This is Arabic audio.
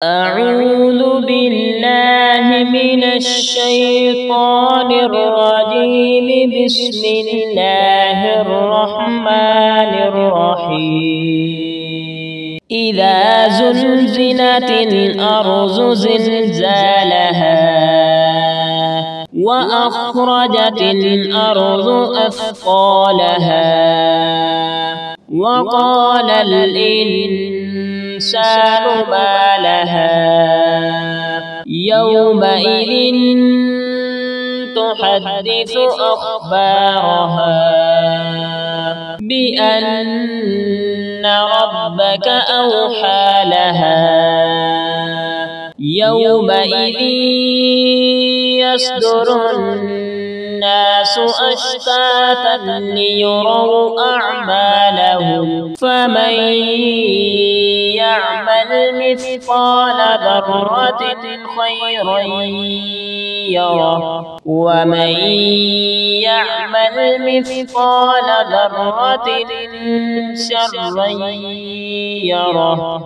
أعوذ بالله من الشيطان الرجيم. بسم الله الرحمن الرحيم. إذا زلزلت الأرض زلزالها وأخرجت الأرض أثقالها وقال الإنسان ما لها يومئذ تحدث أخبارها بأن ربك أوحى لها يومئذ يصدر الناس أشتاتا ليروا أعمالهم فمن يعمل مثقال ذرة خيرا يره ومن يعمل مثقال ذرة شرا يره.